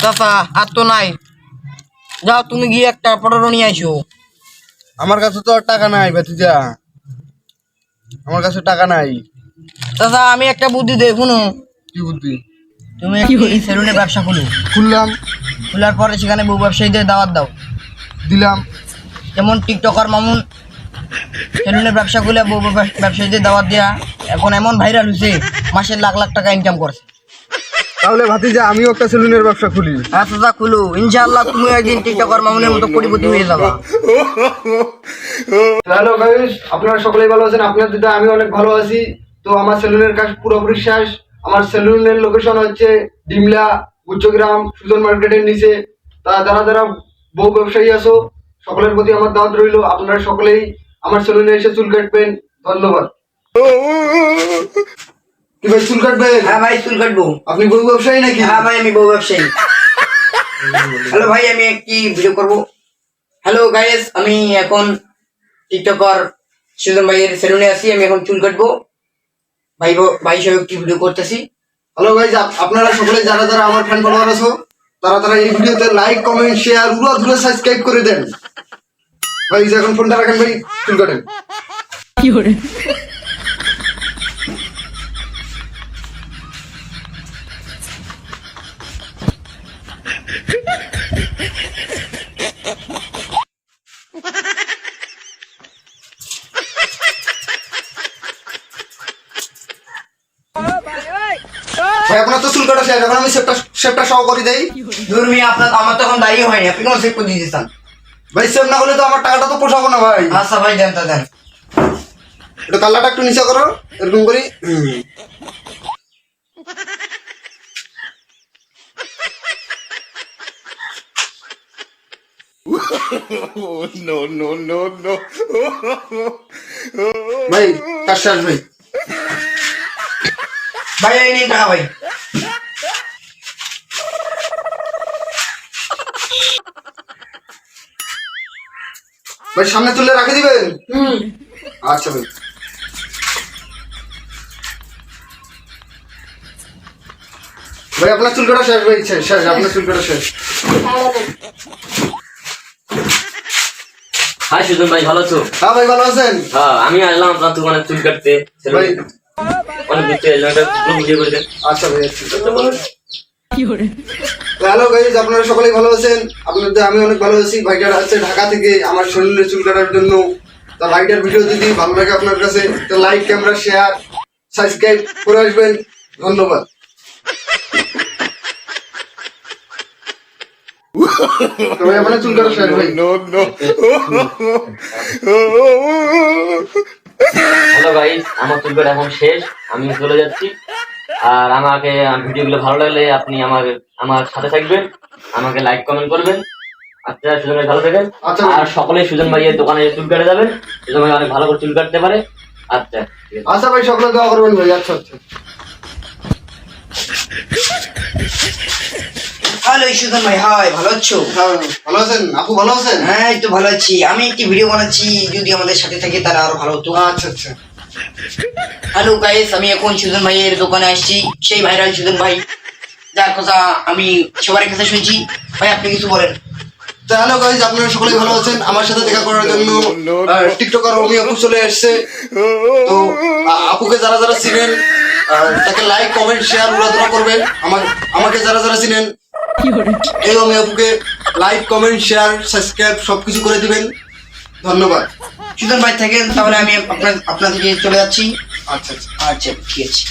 চাচা আর তো নাই, যাও তুমি গিয়ে একটা পটল নিয়ে আসো। আমার কাছে তো আর টাকা নাই ভাতিজা, আমার কাছে টাকা নাই। চাচা আমি একটা বুদ্ধি দেই, শুনো। কি বুদ্ধি? তুমি একটি সেলুনের ব্যবসা খুলো, খুললাম, খোলার পরে সেখানে বউ ব্যবসায়ীদের দাওয়াত দাও। দিলাম। যেমন টিকটকার মামুন সেলুনের ব্যবসা খুলে বউ ব্যবসায়ীদের দাওয়াত দেয়া এখন এমন ভাইরাল হয়েছে, মাসে লাখ লাখ টাকা ইনকাম করছে। তাহলে ভাতিজা আমিও একটা সেলুনের ব্যবসা খুলি। হ্যাঁ চাচা খুলো, ইনশাআল্লাহ তুমি একদিন টিকটকার মামুনের মতো কোটিপতি হয়ে যাবা। হ্যালো গাইস, আপনারা সকলেই ভালো আছেন? আপনাদের দিদা আমি অনেক ভালো আছি। তো আমার সেলুনের কাজ পুরোপুরি শেষ। আমার সেলুনের লোকেশন হচ্ছে ডিমলা গুচ্ছগ্রাম সুজন মার্কেটের নিচে। তা যারা যারা বউ ব্যবসায়ী আছো সকলের প্রতি আমার দাওয়াত রইল, আপনারা সকলেই আমার সেলুনে এসে চুল কাটবেন। ধন্যবাদ। কি ভাই চুল কাটবেন? হ্যাঁ ভাই চুল কাটবো। আপনি বউ ব্যবসায়ী নাকি? হ্যাঁ ভাই আমি বউ ব্যবসায়ী। হ্যালো ভাই, আমি একটি ভিডিও করব। হ্যালো গাইস, আমি এখন টিকটকার সুজন ভাইয়ের সেলুনে আছি, আমি এখন চুল কাটবো। ভাই ভাই হিসেবে একটি ভিডিও করতেছি। হ্যালো গাইজ, আপনারা সকলে যারা যারা আমার ফ্যান ফলোয়ার আছো তারা তারা এই ভিডিওতে লাইক কমেন্ট শেয়ার উড়া সাবস্ক্রাইব করে দেন। ভাই এখন ফোনটা রাখেন ভাই, চুল কাটেন। ভাই আপনার তো চুল কাটা শেষ, এখন আমি শেপটা সহ করে দেই। দূর মিয়া, আপনার আমার তখন দাঁড়িয়ে হয়নি, আপনি কোনো চেক করে দিয়ে দিতেন। ভাই সেভ না হলে তো আমার টাকাটা তো পোষাবো না ভাই। আচ্ছা ভাই দেন তা দেন। এটা কাল্লাটা একটু নিচে করো, এরকম করি। ভাই কাজ শেষ ভাই। ভাই এই নিন টাকা ভাই। ভাই সামনে তুলে রাখে দিবেন। আচ্ছা ভাই। ভাই আপনার চুল কাটা শেষ ভাই, শেষ শেষ, আপনার চুল কাটা শেষ। হাই সুজন ভাই, ভালো আছো? হ্যাঁ ভাই ভালো আছেন? হ্যাঁ, আমি আসলাম আপনার দোকানে চুল কাটতে। ভাই অনেক ঘুরতে এলাম, একটা ভিডিও করে দেন। আচ্ছা ভাই। হ্যালো গাইজ, আপনারা সকলেই ভালো আছেন? আপনাদের আমি অনেক ভালো আছি। ভাইটার আছে ঢাকা থেকে আমার শরীরে চুল কাটার জন্য। তা ভাইটার ভিডিও যদি ভালো লাগে আপনার কাছে তো লাইক ক্যামেরা শেয়ার সাবস্ক্রাইব করে আসবেন। ধন্যবাদ। তো ভাই আপনার চুল কাটা শেষ ভাই। হ্যালো ভাই, আমার চুল কাটা এখন শেষ, আমি চলে যাচ্ছি। আর আমাকে ভিডিওগুলো ভালো লাগলে আপনি আমার সাথে থাকবেন, আমাকে লাইক কমেন্ট করবেন। আচ্ছা সুজন ভাই ভালো থাকেন। আচ্ছা। আর সকলে সুজন ভাইয়ের দোকানে চুল কাটে যাবেন, সুজন ভাই অনেক ভালো করে চুল কাটতে পারে। আচ্ছা ঠিক আছে। আচ্ছা ভাই, সকলে দোয়া করবেন ভাই। আচ্ছা আচ্ছা। হ্যালো সুজন ভাই, হাই ভালো আছো? হ্যাঁ, ভালো আছেন? আপু ভালো আছেন? হ্যাঁ এই তো ভালো আছি। আমি একটি ভিডিও বানাচ্ছি, যদি আমাদের সাথে থাকে তারা আরো ভালো হতো। আচ্ছা আচ্ছা। হ্যালো গাইস, আমি এখন সুজন ভাইয়ের দোকানে আসছি, সেই ভাইরাল সুজন ভাই যার কথা আমি সবার কাছে শুনছি। ভাই আপনি কিছু বলেন। তো হ্যালো গাইজ, আপনারা সকলেই ভালো আছেন? আমার সাথে দেখা করার জন্য টিকটকার অমি আপু চলে এসছে। তো আপুকে যারা যারা চিনেন তাকে লাইক কমেন্ট শেয়ার উড়াধুরা করবেন। আমাকে যারা যারা চিনেন এই অমি আপুকে লাইক কমেন্ট শেয়ার সাবস্ক্রাইব সবকিছু করে দিবেন। ধন্যবাদ। সুজন ভাই থাকেন, তাহলে আমি আপনার থেকে চলে যাচ্ছি। আচ্ছা আচ্ছা। আচ্ছা ঠিক আছে।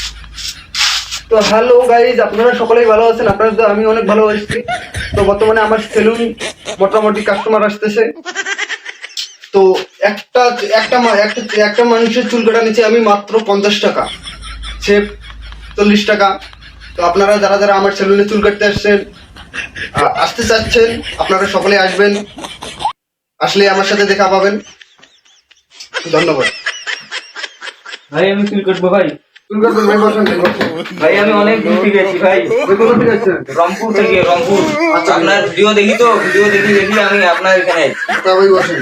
তো হ্যালো গাইজ, আপনারা সকলেই ভালো আছেন? আপনারা তো আমি অনেক ভালো আছি। তো বর্তমানে আমার সেলুন মোটামুটি কাস্টমার আসতেছে। তো একটা মানুষের চুল কাটা নিচে আমি মাত্র 50 টাকা, সে 40 টাকা। তো আপনারা যারা যারা আমার সেলুনে চুল কাটতে আসতে চাচ্ছেন আপনারা সকলে আসবেন, আসলে আমার সাথে দেখা পাবেন। ধন্যবাদ। ভাই আমি চুল কাটবো ভাই। চুল কাটবেন ভাই? বসেন ভাই, বসেন। ভাই আমি অনেক দূর থেকে এসেছি ভাই, ভাই কোথা থেকে আসছেন? রংপুর থেকে, রংপুর। আচ্ছা, আপনার ভিডিও দেখি তো, ভিডিও দেখি আমি আপনার এখানে। তা ভাই বসেন।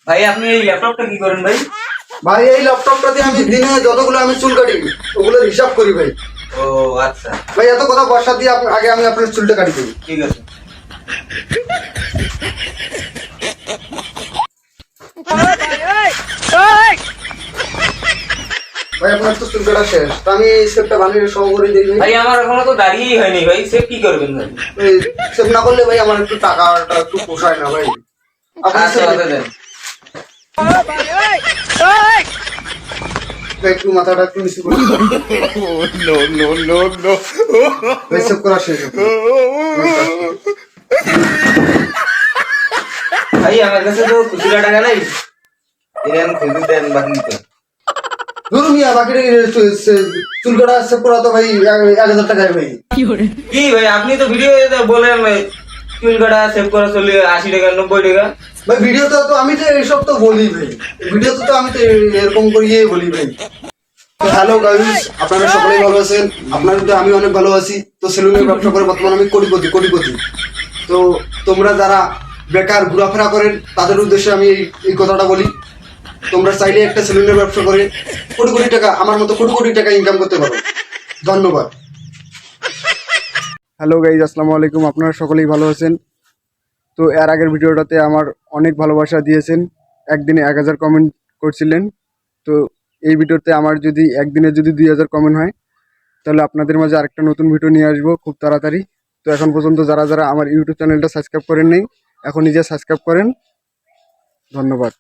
ভাই আপনি এই ল্যাপটপটা কি করেন ভাই? ভাই এই ল্যাপটপটা দিয়ে আমি দিনে যতগুলো আমি চুল কাটি ওগুলো হিসাব করি ভাই। ও আচ্ছা, ভাই এত কথা বর্ষা দিয়ে আগে আমি আপনার চুলটা কাটি দিই। ঠিক আছে। ভাই আপনার তো চুল কাটা শেষ, তো আমি সেপটা বানিয়ে সহ করে দিই ভাই। ভাই আমার এখনো তো দাঁড়িয়েই হয়নি ভাই, সে কি করবেন ভাই? সেভ না করলে ভাই আমার একটু টাকাটা একটু পোষায় না ভাই। আপনি আচ্ছা save কথা দেন। ভাই একটু মাথাটা একটু নিচু করে ভাই সেভ করা শেষ। ভাই আমার কাছে তো খুচরা টাকা নাই, এর খুঁজে দেন বাকি দিতে। ধরুন মিয়া বাকি চুল কাটা সেভ করা তো ভাই 1000 টাকায় ভাই। কি ভাই আপনি তো ভিডিও বলেন ভাই চুল কাটা সেভ করা চলে 80 টাকা 90 টাকা। ভাই ভিডিওতে তো আমি তো এইসব তো বলি ভাই, ভিডিওতে তো আমি তো এরকম করিয়ে বলি ভাই। তো হ্যালো গাইস, আপনারা সকলেই ভালো আছেন? আপনারা তো আমি অনেক ভালো আছি। তো সেলুনের ব্যবসা করে বর্তমানে আমি কোটিপতি। তো তোমরা যারা বেকার ঘোরাফেরা করেন তাদের উদ্দেশ্যে আমি এই কথাটা বলি, তোমরা চাইলে একটা সেলুনের ব্যবসা করে কোটি টাকা, আমার মতো কোটি টাকা ইনকাম করতে পারো। ধন্যবাদ। হ্যালো গাইজ, আসসালামু আলাইকুম। আপনারা সকলেই ভালো আছেন? তো এর আগের ভিডিওটাতে আমার অনেক ভালোবাসা দিয়েছেন, একদিনে 1000 কমেন্ট করছিলেন। তো এই ভিডিওতে আমার যদি একদিনে যদি 2000 কমেন্ট হয় তাহলে আপনাদের মাঝে আরেকটা নতুন ভিডিও নিয়ে আসবো খুব তাড়াতাড়ি। তো এখন পর্যন্ত যারা আমার ইউটিউব চ্যানেলটা সাবস্ক্রাইব করেন নাই, এখন নিজে সাবস্ক্রাইব করেন। ধন্যবাদ।